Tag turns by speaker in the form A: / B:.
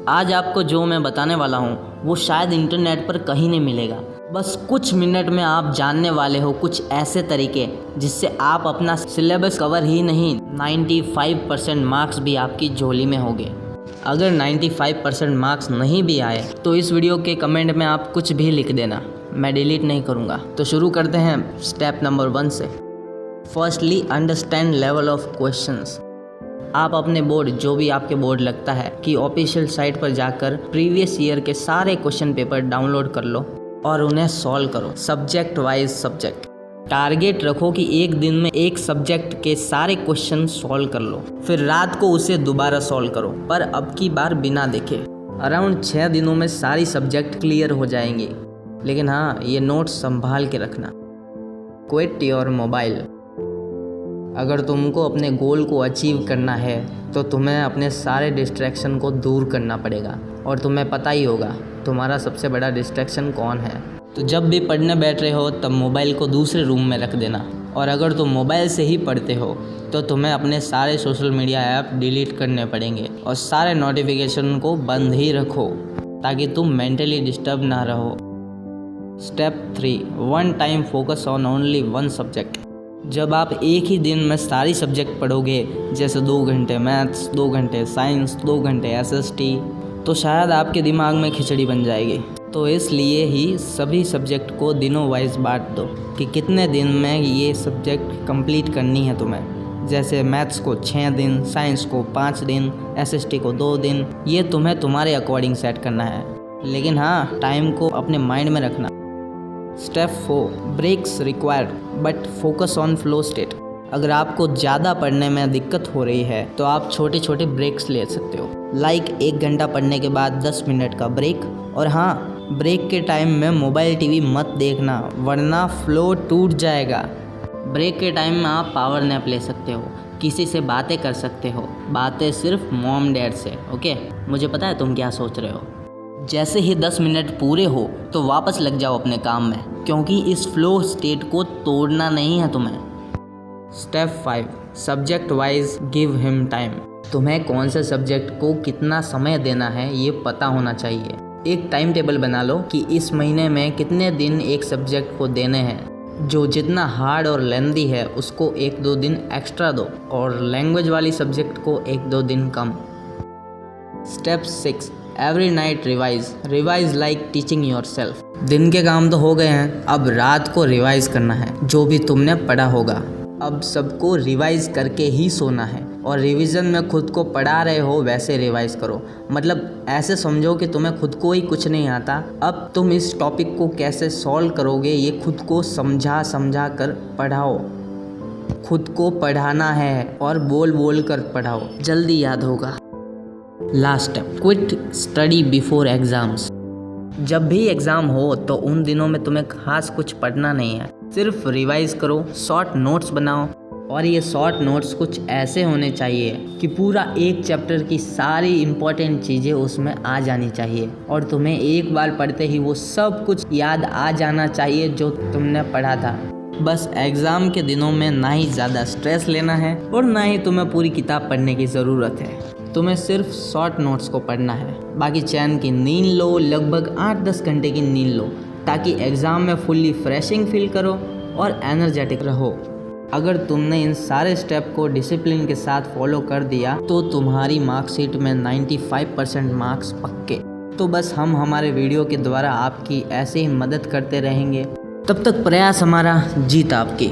A: आज आपको जो मैं बताने वाला हूँ वो शायद इंटरनेट पर कहीं नहीं मिलेगा। बस कुछ मिनट में आप जानने वाले हो कुछ ऐसे तरीके जिससे आप अपना सिलेबस कवर ही नहीं 95% मार्क्स भी आपकी झोली में होंगे। अगर 95% मार्क्स नहीं भी आए तो इस वीडियो के कमेंट में आप कुछ भी लिख देना, मैं डिलीट नहीं करूँगा। तो शुरू करते हैं स्टेप नंबर 1 से। Firstly understand level of questions. आप अपने बोर्ड, जो भी आपके बोर्ड लगता है, कि ऑफिशियल साइट पर जाकर प्रीवियस ईयर के सारे क्वेश्चन पेपर डाउनलोड कर लो और उन्हें सॉल्व करो सब्जेक्ट वाइज सब्जेक्ट। टारगेट रखो कि एक दिन में एक सब्जेक्ट के सारे क्वेश्चन सॉल्व कर लो, फिर रात को उसे दोबारा सॉल्व करो, पर अब की बार बिना देखे। अराउंड 6 दिनों में सारी सब्जेक्ट क्लियर हो जाएंगी। लेकिन हाँ, ये नोट्स संभाल के रखना। Quit your mobile. अगर तुमको अपने गोल को अचीव करना है तो तुम्हें अपने सारे डिस्ट्रैक्शन को दूर करना पड़ेगा, और तुम्हें पता ही होगा तुम्हारा सबसे बड़ा डिस्ट्रैक्शन कौन है। तो जब भी पढ़ने बैठ रहे हो तब मोबाइल को दूसरे रूम में रख देना, और अगर तुम मोबाइल से ही पढ़ते हो तो तुम्हें अपने सारे सोशल मीडिया ऐप डिलीट करने पड़ेंगे और सारे नोटिफिकेशन को बंद ही रखो ताकि तुम मेंटली डिस्टर्ब ना रहो। Step 3, one time focus on only one subject. जब आप एक ही दिन में सारी सब्जेक्ट पढ़ोगे, जैसे 2 घंटे मैथ्स, 2 घंटे साइंस, 2 घंटे एसएसटी, तो शायद आपके दिमाग में खिचड़ी बन जाएगी। तो इसलिए ही सभी सब्जेक्ट को दिनों वाइज बांट दो कि कितने दिन में ये सब्जेक्ट कंप्लीट करनी है तुम्हें। जैसे मैथ्स को 6 दिन, साइंस को 5 दिन, एसएसटी को 2 दिन। ये तुम्हें तुम्हारे अकॉर्डिंग सेट करना है, लेकिन हाँ, टाइम को अपने माइंड में रखना। Step 4, breaks required but focus on flow state. अगर आपको ज़्यादा पढ़ने में दिक्कत हो रही है तो आप छोटे छोटे ब्रेक्स ले सकते हो, लाइक 1 घंटा पढ़ने के बाद 10 मिनट का ब्रेक। और हाँ, ब्रेक के टाइम में मोबाइल टीवी मत देखना, वरना फ्लो टूट जाएगा। ब्रेक के टाइम में आप पावर नैप ले सकते हो, किसी से बातें कर सकते हो, बातें सिर्फ मॉम डैड से। ओके, मुझे पता है तुम क्या सोच रहे हो। जैसे ही 10 मिनट पूरे हो तो वापस लग जाओ अपने काम में, क्योंकि इस फ्लो स्टेट को तोड़ना नहीं है तुम्हें। Step 5, subject wise give him time. तुम्हें कौन से सब्जेक्ट को कितना समय देना है ये पता होना चाहिए। एक टाइम टेबल बना लो कि इस महीने में कितने दिन एक सब्जेक्ट को देने हैं। जो जितना हार्ड और लेंदी है उसको 1-2 दिन एक्स्ट्रा दो, और लैंग्वेज वाली सब्जेक्ट को 1-2 दिन कम। Step 6, every night revise like teaching yourself. दिन के काम तो हो गए हैं, अब रात को रिवाइज करना है जो भी तुमने पढ़ा होगा। अब सबको रिवाइज करके ही सोना है, और रिवीजन में खुद को पढ़ा रहे हो वैसे रिवाइज करो। मतलब ऐसे समझो कि तुम्हें खुद को ही कुछ नहीं आता, अब तुम इस टॉपिक को कैसे सॉल्व करोगे ये खुद को समझा कर पढ़ाओ। खुद को पढ़ाना है और बोल बोल कर पढ़ाओ, जल्दी याद होगा। Last step, quit study before exams. जब भी एग्ज़ाम हो तो उन दिनों में तुम्हें खास कुछ पढ़ना नहीं है, सिर्फ रिवाइज करो, शॉर्ट नोट्स बनाओ। और ये शॉर्ट नोट्स कुछ ऐसे होने चाहिए कि पूरा एक चैप्टर की सारी इम्पोर्टेंट चीज़ें उसमें आ जानी चाहिए, और तुम्हें एक बार पढ़ते ही वो सब कुछ याद आ जाना चाहिए जो तुमने पढ़ा था। बस एग्ज़ाम के दिनों में ना ही ज़्यादा स्ट्रेस लेना है और ना ही तुम्हें पूरी किताब पढ़ने की ज़रूरत है। तुम्हें सिर्फ शॉर्ट नोट्स को पढ़ना है। बाकी चैन की नींद लो, लगभग 8-10 घंटे की नींद लो, ताकि एग्ज़ाम में फुल्ली फ्रेशिंग फील करो और एनर्जेटिक रहो। अगर तुमने इन सारे स्टेप को डिसिप्लिन के साथ फॉलो कर दिया तो तुम्हारी मार्कशीट में 95% मार्क्स पक्के। तो बस हम हमारे वीडियो के द्वारा आपकी ऐसे ही मदद करते रहेंगे। तब तक प्रयास हमारा, जीत आपकी।